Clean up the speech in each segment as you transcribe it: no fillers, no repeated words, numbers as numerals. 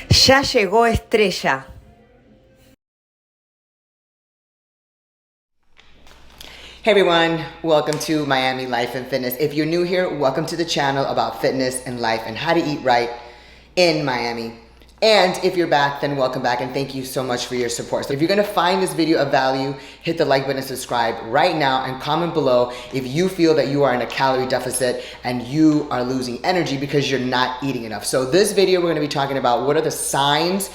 Ya llegó Estrella. Hey everyone, welcome to Miami Life and Fitness. If you're new here, welcome to the channel about fitness and life and how to eat right in Miami. And if you're back, then welcome back and thank you so much for your support. So if you're gonna find this video of value, hit the like button and subscribe right now and comment below if you feel that you are in a calorie deficit and you are losing energy because you're not eating enough. So this video, we're gonna be talking about what are the signs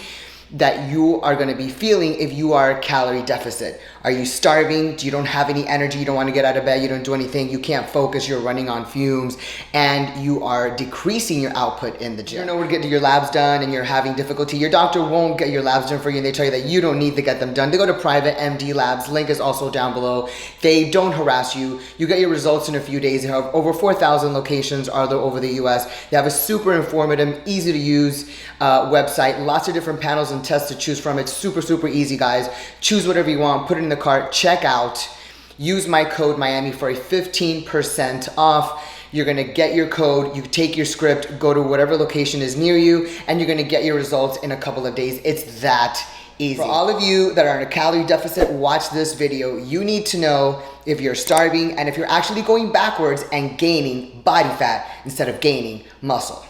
that you are going to be feeling if you are calorie deficit. Are you starving? You don't have any energy, you don't want to get out of bed, you don't do anything, you can't focus, you're running on fumes, and you are decreasing your output in the gym. You know, we're getting your labs done and you're having difficulty. Your doctor won't get your labs done for you and they tell you that you don't need to get them done. They go to private MD labs, link is also down below. They don't harass you. You get your results in a few days. They have over 4,000 locations all over the US. They have a super informative, easy to use website, lots of different panels and tests to choose from. It's super easy, guys. Choose whatever you want, put it in the cart, check out, use my code Miami for a 15% off. You're gonna get your code, you take your script, go to whatever location is near you, and you're gonna get your results in a couple of days. It's that easy. For all of you that are in a calorie deficit, watch this video. You need to know if you're starving and if you're actually going backwards and gaining body fat instead of gaining muscle.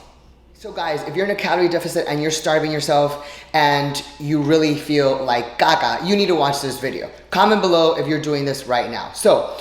So guys, if you're in a calorie deficit and you're starving yourself and you really feel like gaga, you need to watch this video. Comment below if you're doing this right now. So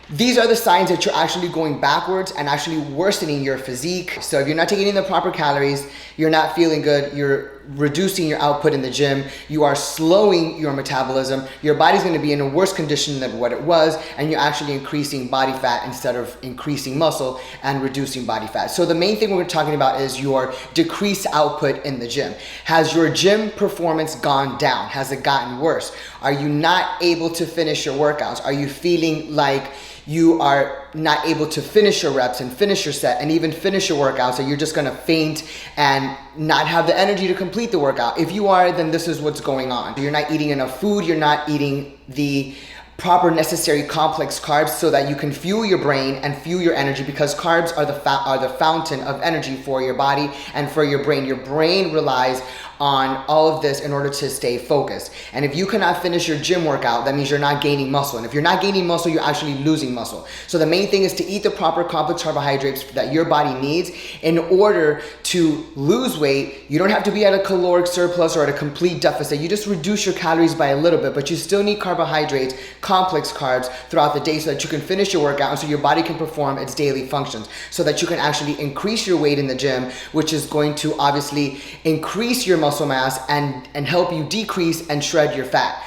these are the signs that you're actually going backwards and actually worsening your physique. So if you're not taking in the proper calories, you're not feeling good, you're reducing your output in the gym, you are slowing your metabolism, your body's gonna be in a worse condition than what it was, and you're actually increasing body fat instead of increasing muscle and reducing body fat. So the main thing we're talking about is your decreased output in the gym. Has your gym performance gone down? Has it gotten worse? Are you not able to finish your workouts? Are you feeling like you are not able to finish your reps and finish your set and even finish your workouts, so you're just gonna faint and not have the energy to complete the workout? If you are, then this is what's going on. You're not eating enough food, you're not eating the proper necessary complex carbs so that you can fuel your brain and fuel your energy, because carbs are the fountain of energy for your body and for your brain. Your brain relies on all of this in order to stay focused. And if you cannot finish your gym workout, that means you're not gaining muscle. And if you're not gaining muscle, you're actually losing muscle. So the main thing is to eat the proper complex carbohydrates that your body needs in order to lose weight. You don't have to be at a caloric surplus or at a complete deficit. You just reduce your calories by a little bit, but you still need carbohydrates, complex carbs throughout the day so that you can finish your workout and so your body can perform its daily functions, so that you can actually increase your weight in the gym, which is going to obviously increase your muscle mass and help you decrease and shred your fat.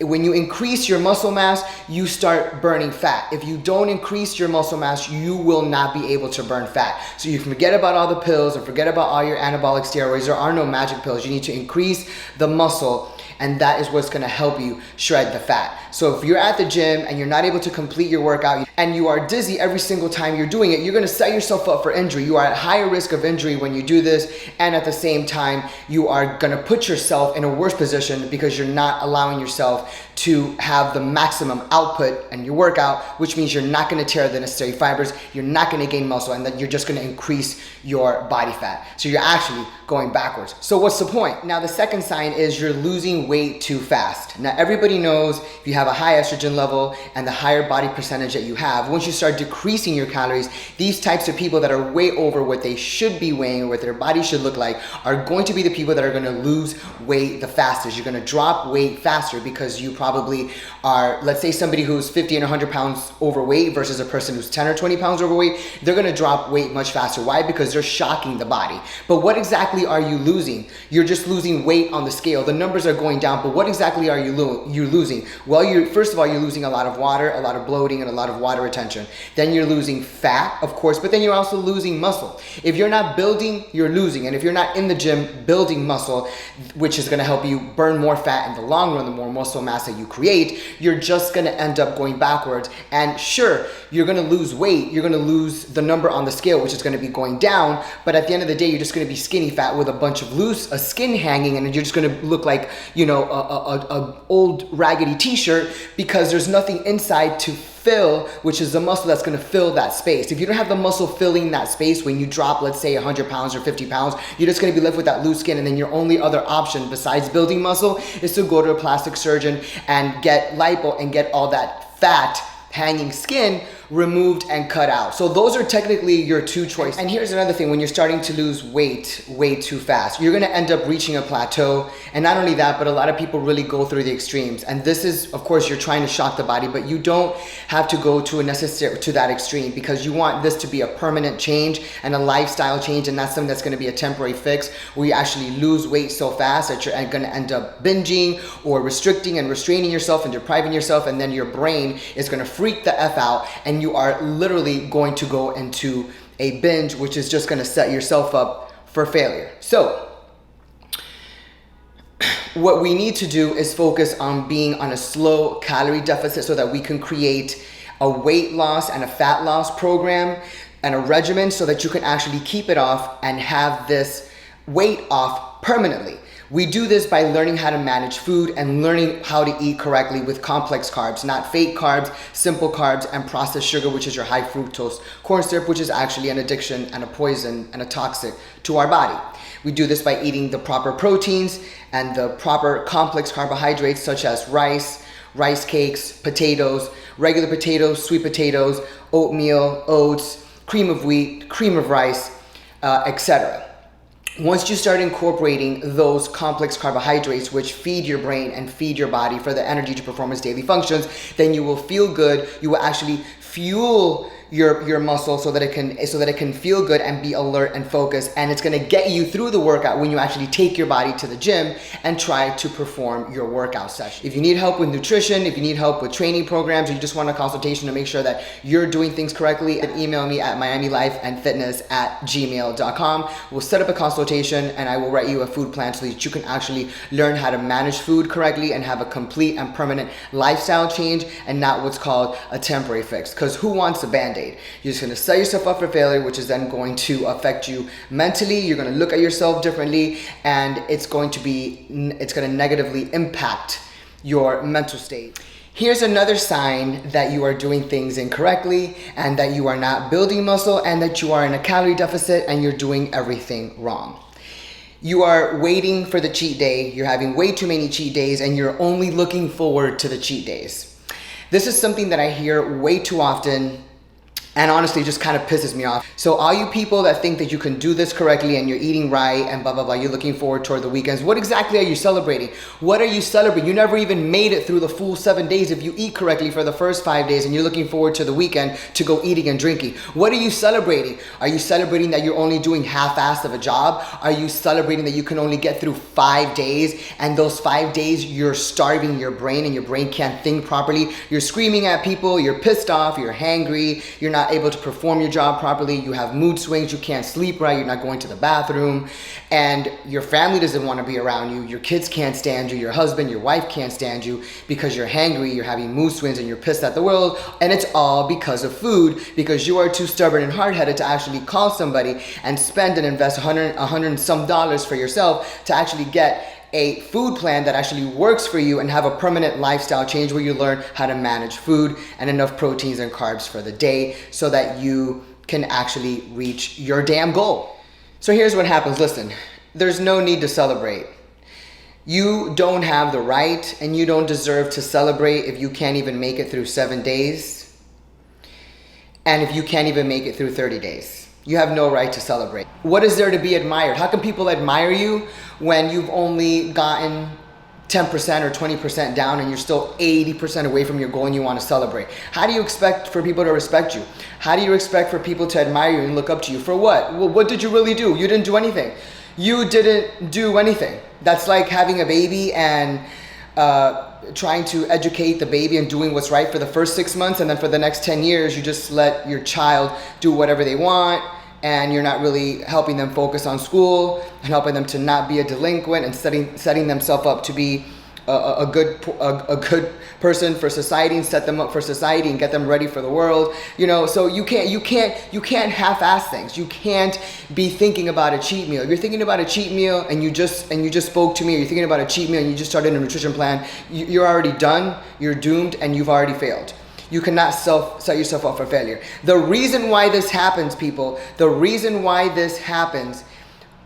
When you increase your muscle mass, you start burning fat. If you don't increase your muscle mass, you will not be able to burn fat. So you can forget about all the pills and forget about all your anabolic steroids. There are no magic pills. You need to increase the muscle, and that is what's gonna help you shred the fat. So if you're at the gym and you're not able to complete your workout and you are dizzy every single time you're doing it, you're gonna set yourself up for injury. You are at higher risk of injury when you do this, and at the same time, you are gonna put yourself in a worse position because you're not allowing yourself to have the maximum output in your workout, which means you're not gonna tear the necessary fibers, you're not gonna gain muscle, and then you're just gonna increase your body fat. So you're actually going backwards. So what's the point? Now the second sign is you're losing weight too fast. Now everybody knows if you have a high estrogen level and the higher body percentage that you have, once you start decreasing your calories, these types of people that are way over what they should be weighing or what their body should look like are going to be the people that are gonna lose weight the fastest. You're gonna drop weight faster because you probably are, let's say somebody who's 50 and 100 pounds overweight versus a person who's 10 or 20 pounds overweight, they're gonna drop weight much faster. Why? Because they're shocking the body. But what exactly are you losing? You're just losing weight on the scale. The numbers are going down, but what exactly are you losing? Well, first of all, you're losing a lot of water, a lot of bloating, and a lot of water retention. Then you're losing fat, of course, but then you're also losing muscle. If you're not building, you're losing. And if you're not in the gym building muscle, which is gonna help you burn more fat in the long run, the more muscle mass that you create, you're just gonna end up going backwards. And sure, you're gonna lose weight, you're gonna lose the number on the scale, which is gonna be going down, but at the end of the day, you're just gonna be skinny fat with a bunch of loose skin hanging, and you're just gonna look like, you know, a old raggedy t-shirt because there's nothing inside to fill, which is the muscle that's going to fill that space. If you don't have the muscle filling that space when you drop, let's say 100 pounds or 50 pounds, you're just going to be left with that loose skin, and then your only other option besides building muscle is to go to a plastic surgeon and get lipo and get all that fat hanging skin removed and cut out. So those are technically your two choices. And here's another thing: when you're starting to lose weight way too fast, you're gonna end up reaching a plateau. And not only that, but a lot of people really go through the extremes. And this is, of course, you're trying to shock the body, but you don't have to go to that extreme, because you want this to be a permanent change and a lifestyle change. And that's something that's gonna be a temporary fix, where you actually lose weight so fast that you're gonna end up binging or restricting and restraining yourself and depriving yourself. And then your brain is gonna freak the F out, and you are literally going to go into a binge, which is just going to set yourself up for failure. So what we need to do is focus on being on a slow calorie deficit, so that we can create a weight loss and a fat loss program and a regimen, so that you can actually keep it off and have this weight off permanently. We do this by learning how to manage food and learning how to eat correctly with complex carbs, not fake carbs, simple carbs, and processed sugar, which is your high fructose corn syrup, which is actually an addiction and a poison and a toxic to our body. We do this by eating the proper proteins and the proper complex carbohydrates, such as rice cakes, potatoes, regular potatoes, sweet potatoes, oatmeal, oats, cream of wheat, cream of rice, etc. Once you start incorporating those complex carbohydrates, which feed your brain and feed your body for the energy to perform its daily functions, then you will feel good. You will actually fuel your muscle so that it can feel good and be alert and focused, and it's going to get you through the workout when you actually take your body to the gym and try to perform your workout session. If you need help with nutrition, if you need help with training programs, or you just want a consultation to make sure that you're doing things correctly, then email me at miamilifeandfitness@gmail.com. We'll set up a consultation, and I will write you a food plan so that you can actually learn how to manage food correctly and have a complete and permanent lifestyle change, and not what's called a temporary fix. Because who wants a Band-Aid? You're just going to set yourself up for failure, which is then going to affect you mentally. You're going to look at yourself differently, and it's going to negatively impact your mental state. Here's another sign that you are doing things incorrectly, and that you are not building muscle, and that you are in a calorie deficit, and you're doing everything wrong. You are waiting for the cheat day. You're having way too many cheat days, and you're only looking forward to the cheat days. This is something that I hear way too often, and honestly just kind of pisses me off. So all you people that think that you can do this correctly and you're eating right and blah, blah, blah, you're looking forward toward the weekends, what exactly are you celebrating? What are you celebrating? You never even made it through the full 7 days if you eat correctly for the first 5 days, and you're looking forward to the weekend to go eating and drinking. What are you celebrating? Are you celebrating that you're only doing half-assed of a job? Are you celebrating that you can only get through 5 days, and those 5 days you're starving your brain and your brain can't think properly? You're screaming at people, you're pissed off, you're hangry, you're not able to perform your job properly, you have mood swings, you can't sleep right, you're not going to the bathroom, and your family doesn't want to be around you, your kids can't stand you, your husband, your wife can't stand you, because you're hangry, you're having mood swings, and you're pissed at the world, and it's all because of food, because you are too stubborn and hard-headed to actually call somebody and spend and invest $100 and some for yourself to actually get a food plan that actually works for you and have a permanent lifestyle change, where you learn how to manage food and enough proteins and carbs for the day, so that you can actually reach your damn goal. So here's what happens. Listen, there's no need to celebrate. You don't have the right, and you don't deserve to celebrate if you can't even make it through 7 days, and if you can't even make it through 30 days. You have no right to celebrate. What is there to be admired? How can people admire you when you've only gotten 10% or 20% down, and you're still 80% away from your goal, and you want to celebrate? How do you expect for people to respect you? How do you expect for people to admire you and look up to you? For what? Well, what did you really do? You didn't do anything. You didn't do anything. That's like having a baby and trying to educate the baby and doing what's right for the first 6 months, and then for the next 10 years you just let your child do whatever they want, and you're not really helping them focus on school and helping them to not be a delinquent, and setting themselves up to be a good person for society, and set them up for society and get them ready for the world. You know, so you can't half-ass things. You can't be thinking about a cheat meal. If you're thinking about a cheat meal and you just spoke to me, or you're thinking about a cheat meal and you just started a nutrition plan, you're already done, you're doomed, and you've already failed. You cannot set yourself up for failure. The reason why this happens, people, the reason why this happens,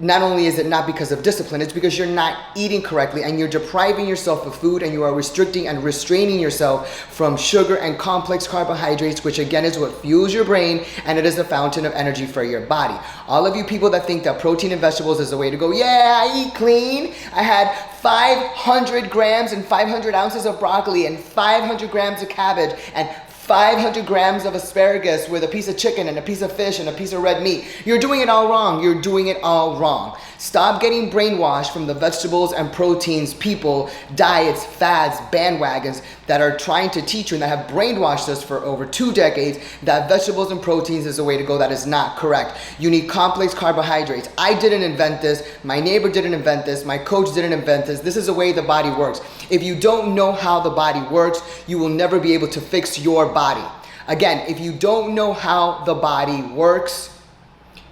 not only is it not because of discipline, it's because you're not eating correctly and you're depriving yourself of food, and you are restricting and restraining yourself from sugar and complex carbohydrates, which again is what fuels your brain, and it is a fountain of energy for your body. All of you people that think that protein and vegetables is the way to go, yeah, I eat clean. I had 500 grams and 500 ounces of broccoli and 500 grams of cabbage and 500 grams of asparagus with a piece of chicken and a piece of fish and a piece of red meat. You're doing it all wrong. You're doing it all wrong. Stop getting brainwashed from the vegetables and proteins, people, diets, fads, bandwagons that are trying to teach you and that have brainwashed us for over 2 decades that vegetables and proteins is the way to go. That is not correct. You need complex carbohydrates. I didn't invent this. My neighbor didn't invent this. My coach didn't invent this. This is the way the body works. If you don't know how the body works, you will never be able to fix your body. Again, if you don't know how the body works,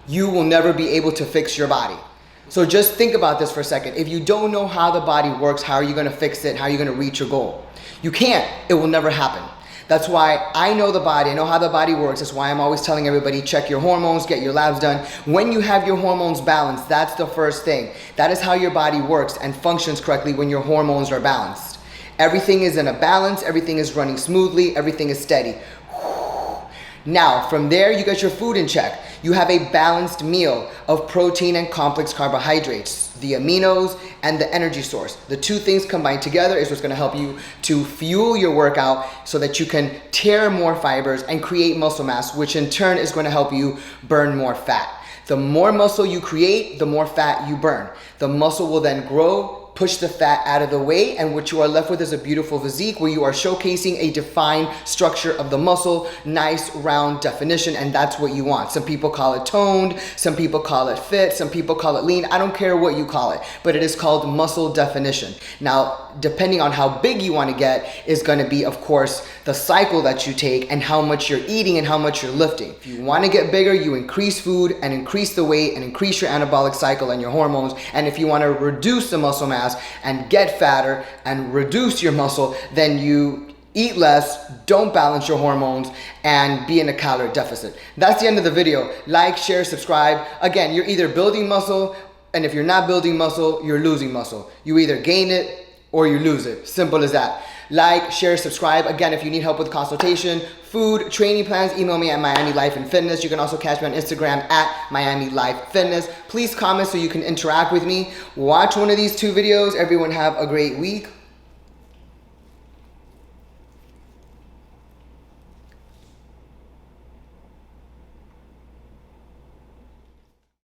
you will never be able to fix your body. So just think about this for a second. If you don't know how the body works, how are you going to fix it? How are you going to reach your goal? You can't. It will never happen. That's why I know the body. I know how the body works. That's why I'm always telling everybody, check your hormones, get your labs done. When you have your hormones balanced, that's the first thing. That is how your body works and functions correctly when your hormones are balanced. Everything is in a balance. Everything is running smoothly. Everything is steady. Now, from there, you get your food in check. You have a balanced meal of protein and complex carbohydrates, the aminos and the energy source. The two things combined together is what's going to help you to fuel your workout so that you can tear more fibers and create muscle mass, which in turn is going to help you burn more fat. The more muscle you create, the more fat you burn. The muscle will then grow, push the fat out of the way, and what you are left with is a beautiful physique where you are showcasing a defined structure of the muscle, nice round definition, and that's what you want. Some people call it toned, some people call it fit, some people call it lean. I don't care what you call it, but it is called muscle definition. Now, depending on how big you want to get is going to be, of course, the cycle that you take and how much you're eating and how much you're lifting. If you want to get bigger, you increase food and increase the weight and increase your anabolic cycle and your hormones. And if you want to reduce the muscle mass and get fatter and reduce your muscle, then you eat less, don't balance your hormones, and be in a calorie deficit. That's the end of the video. Like, share, subscribe. Again, you're either building muscle, and if you're not building muscle, you're losing muscle. You either gain it or you lose it. Simple as that. Like, share, subscribe. Again, if you need help with consultation, food, training plans, email me at Miami Life and Fitness. You can also catch me on Instagram at Miami Life Fitness. Please comment so you can interact with me. Watch one of these 2 videos. Everyone have a great week.